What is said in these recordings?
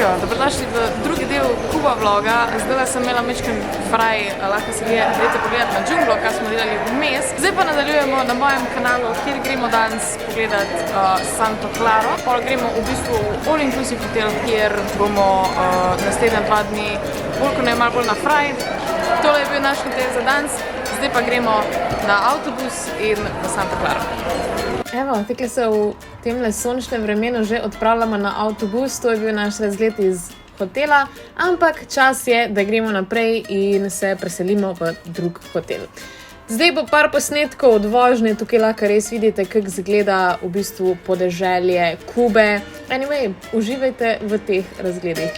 Evo, dobrodošli v drugi del Kuba vloga. Zdaj sem imela mečken fraj, lahko se greste pogledati na džunglo, kar smo delali vmes. Zdaj pa nadaljujemo na mojem kanalu, kjer gremo danes pogledati Santo Claro. Pol gremo v bistvu v All Inclusive hotel, kjer bomo naslednja 2 dni bolj kot ne malo bolj na fraj. Tole je bil naš hotel za danes, zdaj pa gremo na avtobus in na Santo Claro. Evo, tekle se v temle sončnem vremenu že odpravljamo na avtobus, to je bil naš razgled iz hotela, ampak čas je, da gremo naprej in se preselimo v drug hotel. Zdaj bo par posnetkov od vožnje, tukaj lahko res vidite, kako izgleda v bistvu podeželje Kube. Anyway, uživajte v teh razgledih.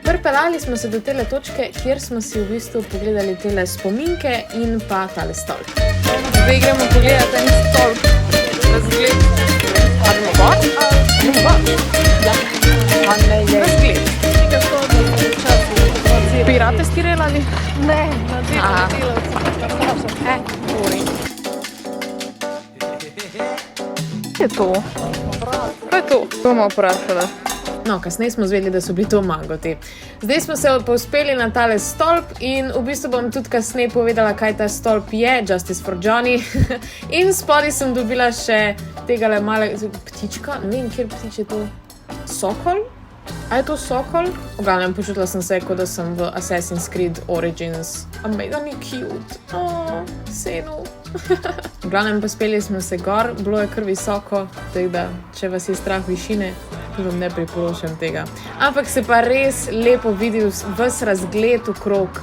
Pripeljali smo se do tele točke, kjer smo si v bistvu pogledali tele spominke in pa tale stolp. Zdaj gremo pogledati en stolp, razgled. Ademo gor? Ademo gor? Ja. Razgled. Pirate stirelali? Ne, na delavci. Kaj je to? Kaj je to? To bomo vprašali. No, kasneje smo zvedeli, da so bili to magoti. Zdaj smo se povzpeli na tale stolp in v bistvu bom tudi kasneje povedala, kaj ta stolp je, Justice for Johnny. In spodaj sem dobila še tegale male ptička, ne vem, kjer ptič je to? Sokol? A je to sokol? V glavnem, počutila sem se, kot da sem v Assassin's Creed Origins. Amazing cute. Senu. V glavnem, pospeli smo se gor, bilo je kar visoko, tako da, če vas je strah višine, vam ne priporočam tega. Ampak se pa res lepo vidi ves razgled okrog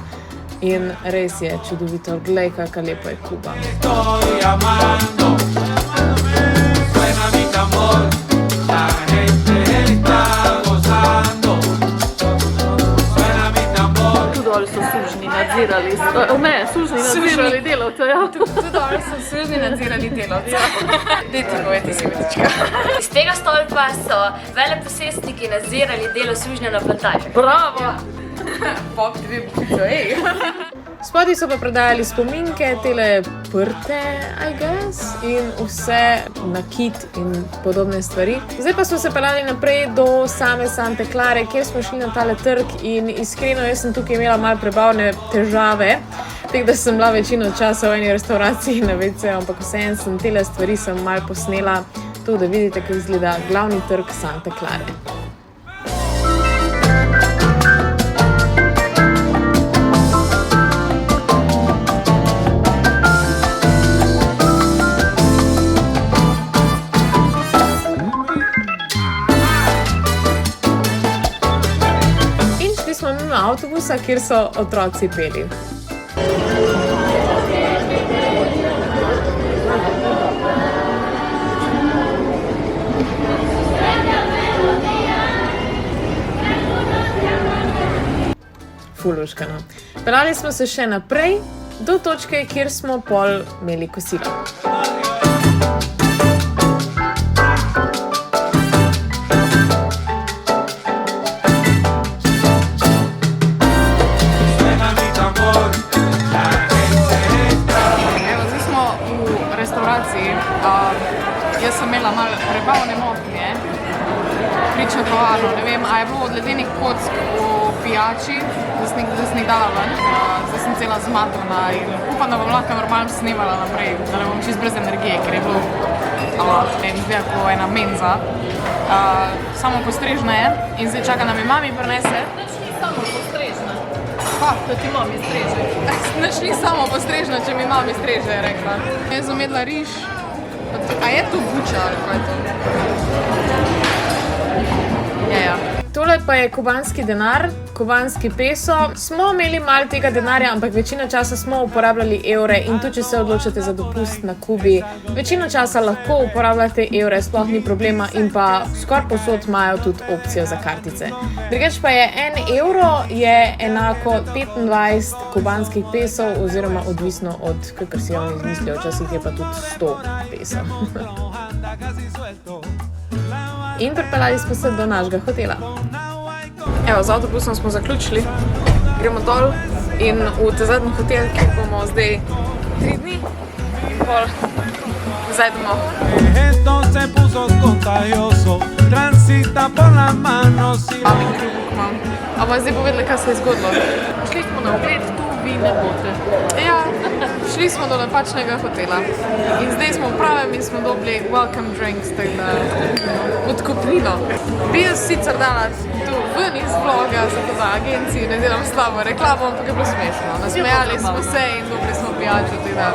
in res je čudovito. Glej, kakšna lepa je Kuba. Tu dol so sužnji nadzirali, nadzirali delavce, ja. Tu dol so sužnji nadzirali delavce. Dej ti povedi si, Vetička. Iz tega stolpa so veleposestniki nadzirali delo sužnja na plantaži. Bravo! Pop TV bukico, ej! Spodaj so pa prodajali spominke, tele prte, I guess, in vse nakit in podobne stvari. Zdaj pa smo se peljali naprej do same Sante Clare, kjer smo šli na tale trg in iskreno, jaz sem tukaj imela malo prebavne težave, tako da sem bila večino časa v eni restauraciji na WC, ampak vseeno sem tele stvari malo posnela, to da vidite, kako izgleda glavni trg Sante Clare. Smo mimo avtobusa, kjer so otroci peli. Fuluškano. Peljali smo se še naprej do točke, kjer smo pol imeli kosilo. Jaz sem imela malo prebavne motnje, pričakovano, ne vem, a je bilo od ledenih kock v pijači, da sem jih dala ven, zdaj sem cela zmatana in upam, da bom lahko normalno snemala naprej, da ne bom čist brez energije, ker je bilo izgleda kot ena menza. Samo postrežna je in zdaj čaka, da mi mami prinese. Nič ni samo postrežna. Pa, da ti mami streže. Nič ni samo postrežna, če mi mami streže, je rekla. Jaz sem jedla riž. A je to buča ali kaj je to? Ja. Tole pa je kubanski denar, kubanski peso. Smo imeli malo tega denarja, ampak večino časa smo uporabljali evre in tudi, če se odločite za dopust na Kubi, večino časa lahko uporabljate evre, sploh ni problema in pa skoraj povsod imajo tudi opcijo za kartice. Drugače pa je 1 evro je enako 25 kubanskih pesov oziroma odvisno od, kakor si oni izmislijo, včasih je pa tudi 100 pesov. In pripeljali smo se do našega hotela. Evo, z avtobusom smo zaključili, gremo dol in v ta zadnji hotel, kjer bomo zdaj 3 dni in pol nazaj domov. Mami klubuk imam. A bomo zdaj povedali, kaj se je zgodilo? Šli smo na ogled, tu vi ne boste. Ja, šli smo do napačnega hotela in zdaj smo v pravem in smo dobili welcome drinks, odkupnino. Bi jaz sicer dala tu ven iz vloga, zato da agenciji ne delam slabo reklamo, ampak je bilo smešno. Nasmejali smo se in dobili smo pijačo, da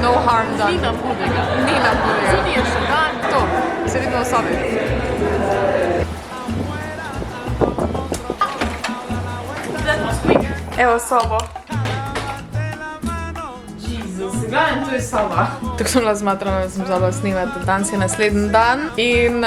no harm done. Ni nam hudega. Ni nam hudega. Zunaj je še dan. To, se vidimo v sobi. Evo sobo. Gledam, tu je soba. Tako sem bila zmatrana, da sem vzala snimati. Danes je naslednji dan in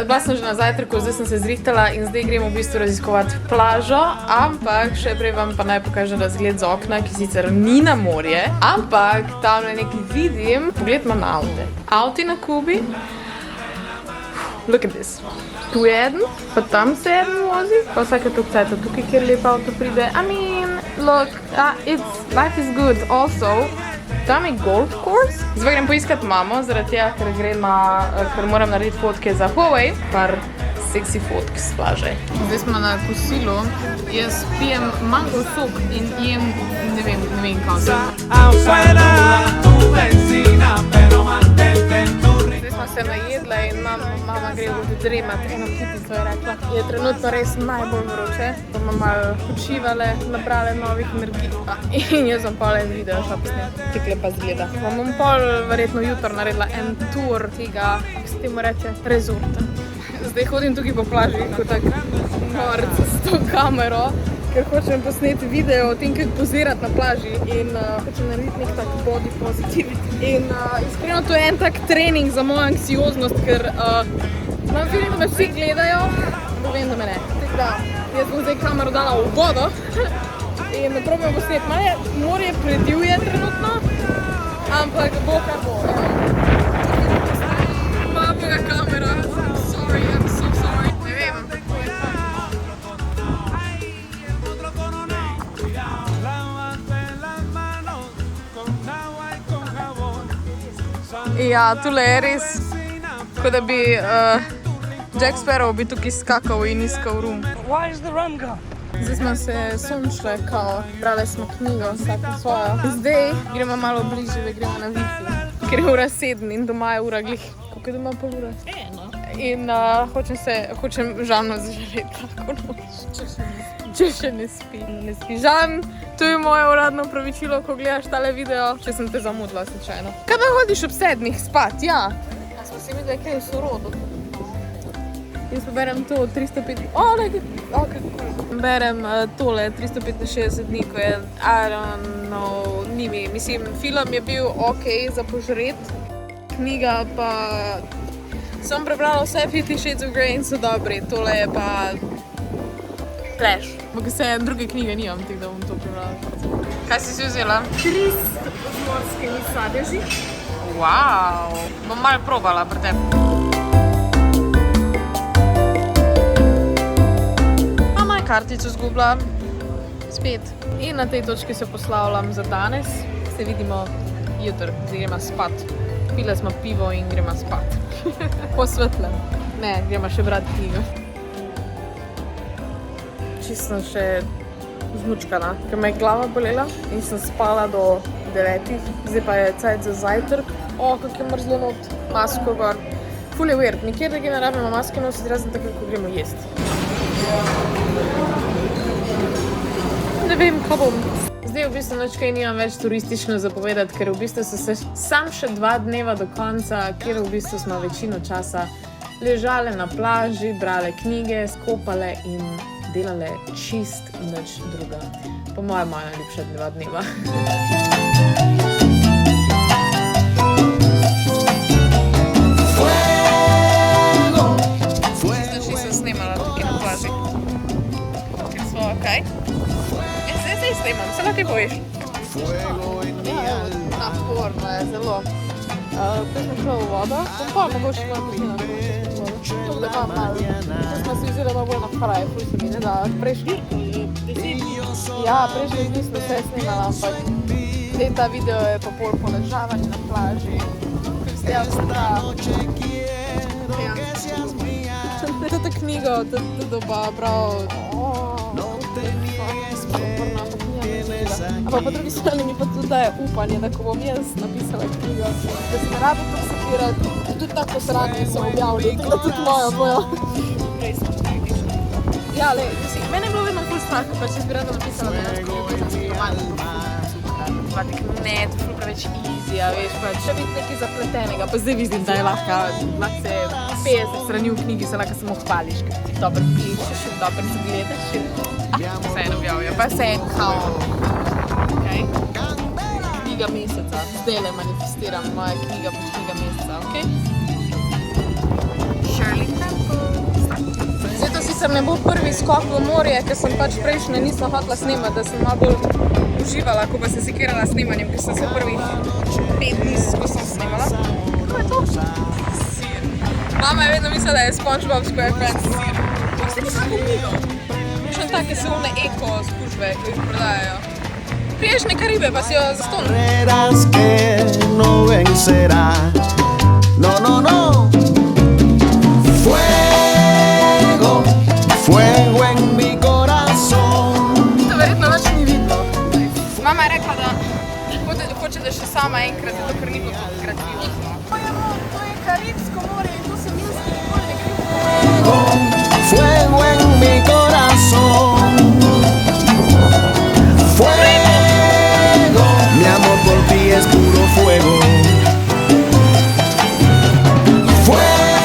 bila sem že na zajtrku, zdaj sem se zrihtala in zdaj gremo v bistvu raziskovati plažo, ampak še prej vam pa naj pokažem razgled z okna, ki sicer ni na morje, ampak tamle nekaj vidim. Pogled ima na avte. Avti na Kubi. Look at this. Tu je eden, pa tam se eden vozi, pa vsake toliko cajta tukaj, kjer lep avto pride. I mean, look, life is good. Also, tam je golf course. Zdaj grem poiskat mamo, zaradi tega, ker moram narediti fotke za Huawei, par seksi fotk s plaže. Zdaj smo na kosilu, jaz pijem mango sok in jem, ne vem kaj se. Zdaj smo se najedla in mama gre dremat, eno kitico je rekla. Je trenutno res najbolj vroče, bomo malo počivale, nabrale novih energij in jaz sem pol en video šla posnet, tako lepa zgleda. Bom pol verjetno jutro naredila en tur tega, kako se temu reče, rezorta. Zdaj hodim tukaj po plaži, kot tak norc s to kamero, ker hočem posneti video o tem, kako pozirati na plaži in hočem narediti nek tak body positivity. In iskreno to je en tak trening za mojo anksioznost, ker imam feeling, da me vsi gledajo, pa vem, da me ne. Tako da, jaz bom zdaj kamero dala v vodo in probam posneti. Morje predivje trenutno, ampak bo kar bo. Mamega kamera, sorry, I'm so sorry. Ne vem. Ja, tule je res, kot da bi Jack Sparrow bi tukaj skakal in iskal rum. Zdaj smo se sončile, kao, brali smo knjigo, vsako svojo. Zdaj gremo malo bližje, da gremo na Wi-Fi, ker je ura 7 in doma je ura glih. Koliko je doma pol ura? 1. In hočem Žanu zaželeti lahko noč. Če še ne spi. Žan, to je moje uradno opravičilo, ko gledaš tale video, če sem te zamudila slučajno. Kaj pa hodiš ob 7 spat, ja? A smo si videli, kaj je v sorodu. Jaz pa berem to 365... Berem tole 365 dni, ko je, I don't know, ni mi. Mislim, film je bil okej za požret. Knjiga pa... Sem prebrala vse 50 Shades of Grey in so dobri. Tole je pa... Flash. Ampak se druge knjige nimam, tako da bom to prebrala. Kaj si vzela? 3 z morskimi sadeži. Wow! Bom malo probala pri tebi. Mama je kartico zgubila. Spet. In na tej točki se poslavljam za danes. Se vidimo jutri, zdaj gremo spat. Pile smo pivo in gremo spat. Po svetlem. Ne, gremo še brati knjigo. Čisto sem še zmučkana, ker me je glava bolela in sem spala do 9. Zdaj pa je cajt za zajtrk. Kako je mrzlo not, masko gor. Ful je weird, nikjer drugje ne rabimo maske nositi, razen tako, ko gremo jest. Ne vem, kaj bom. Zdaj v bistvu nič kaj nimam več turistično zapovedati, ker v bistvu so se sam še 2 dneva do konca, kjer v bistvu smo večino časa ležale na plaži, brale knjige, skopale in delale čist nič druga. Po mojem moja najljubša 2 dneva. Tisto, sem snemala tukaj na plaži. Ker so, kaj? Zdaj snemam, se lahko poveš. Ja, naporno je zelo. Prej smo šli v vodo, bom pa mogoče malo pogledala. Tukaj pa malo. To smo si vzeli malo bolj na fraj, ful se mi ne da. Prejšnji dni smo se snimala, ampak zdaj ta video je pa bolj poležavanje na plaži. Kristjanska. Tata knjigo, tata doba, prav. Ampak po drugi strani mi pa tudi daje upanje, da ko bom jaz napisala knjigo, da se ne rabi to sekirati, tudi tako sranje so objavili, da tudi mojo. Ja, lej, mene je bilo vedno ful strah, ko pač jaz bi rada napisala dejansko roman. Ne, to je ful preveč easy, a veš, pač še biti nekaj zapletenega, pa zdaj vidim, da je lahko se 50 strani v knjigi, se lahko samo hvališ, ker ti dobro pišeš, dobro se gledaš, vse en objavijo, pa vse en kao. Knjiga meseca, zdaj le manifestiram moja knjiga po knjiga meseca, ok? Shirley Temple. Zdaj to sicer ne bo prvi skok v morje, ker sem pač prejšnje nisem hotela snemati, da sem malo bolj uživala, ko pa se sekirala snemanjem, ker sem se prvih 5 dni, ko sem snemala. Kako je to? Sir. Mama je vedno mislila, da je SpongeBob SquarePants sir. Pa ste nisem pomilo. Še take so one eko skužbe, ki jih prodajajo. Priješ neka ribe, pa si jo zastonil. Barreras que no vencerá. No, no, no. Fuego, fuego en mi corazón. To verjetno več ni vidno. Mama je rekla, da hoče, da še sama enkrat, zato ker ni bilo kreativno. To je Karibsko morje in to se minski nikoli ne krivo. Fuego en mi corazón. Fuego, mi amor por ti es puro fuego. Fuego.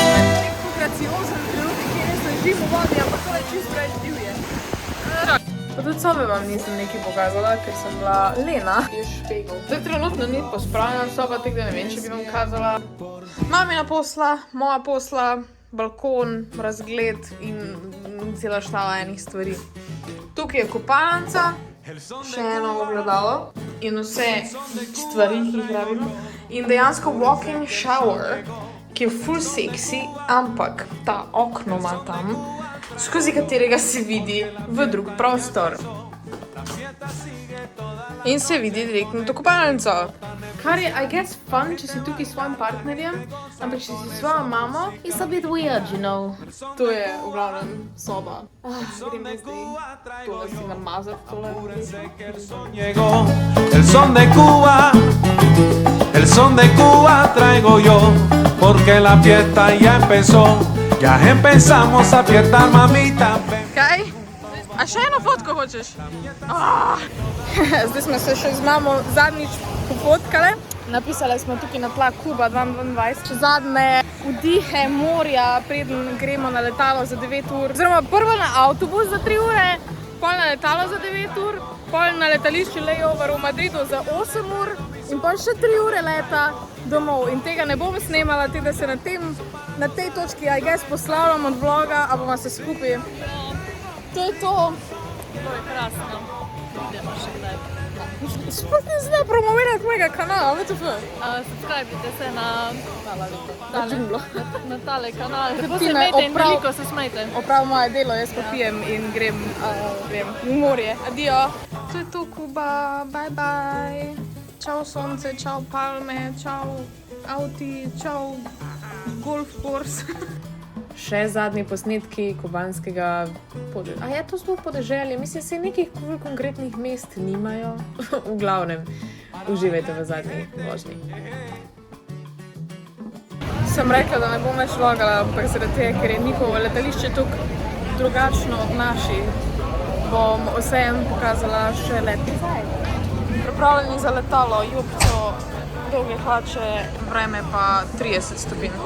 Graciozen trenutek, kjer jaz ležim v vodi, ampak to je čisto preveč divje. Pa tudi sobe vam nisem nekaj pokazala, ker sem bila lena. Je špegel. Zdaj trenutno ni pospravljena soba, tako da ne vem, če bi vam kazala. Mamina posla, moja posla, balkon, razgled in cela štala enih stvari. Tukaj je kopalnica, še eno ogledalo in vse stvari, ki jih rabim. In dejansko walk-in shower, ki je full sexy, ampak ta okno ima tam, skozi katerega se vidi v drug prostor. In se vidi direktno to kopalnico. Kar je, I guess, fun, če si tukaj s svojim partnerjem, ampak če si s svojo mamo, it's a bit weird, you know. To je v glavnem soba. Grem zdaj tole si namazati, tole. El son de Cuba traigo yo, porque la fiesta ya empezó. Ya empezamos a fiestar, mamita. Kaj? A še eno fotko hočeš? Zdaj smo se še z mamo zadnjič pofotkale. Napisali smo tukaj na tla Kuba 2022. Še zadnje vdihe morja, preden gremo na letalo za 9 ur. Oziroma prvo na avtobus za 3 ure, pol na letalo za 9 ur, pol na letališču layover v Madridu za 8 ur in pol še 3 ure leta domov. In tega ne bom snemala, da se na tej točki, I guess, poslavljam od vloga, a bomo se skupaj. To je to. To je krasno. Idemo še kdaj. Sploh ne zna promovirati mojega kanala, WTF. Subscribite se na džunglo. Na tale kanal. Ti Lepo se me imejte in veliko se smejte. Oprav moje delo, jaz pa pijem in grem v morje. Adio. To je to, Kuba. Bye bye. Čau sonce, čau palme, čau avti, čau golf course. Še zadnji posnetki kubanskega podeželja. A je to sploh podeželje? Mislim, se nekih konkretnih mest nimajo. V glavnem, uživajte v zadnji vožnji. Sem rekla, da ne bom več vlogala, ampak zaradi tega, ker je njihovo letališče tukaj drugačno od naših, bom vsem pokazala še let nazaj. Pripravljeni za letalo, jubco, dolge hlače, vreme pa 30 stopinj.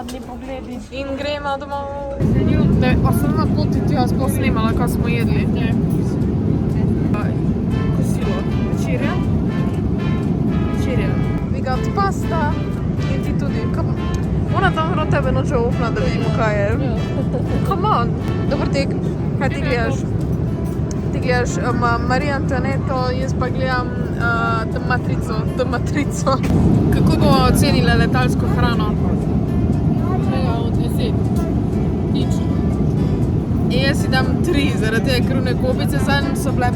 zadnji pogledi. In gremo domov. Ne, pa sem na poti tja sploh snimala, kaj smo jedli. Ne. Kosilo. Večerja. We got pasta. In ti tudi. Ona tam na tebe noče upna, da vidimo, kaj je. Come on. Dobar tek. Kaj ti gledaš? Ti gledaš Marie Antoinetto, jaz pa gledam The Matrico. Kako bomo ocenili letalsko hrano? Od 10. Nič. In jaz si dam 3, zaradi tega, ker one gobice zanj so bile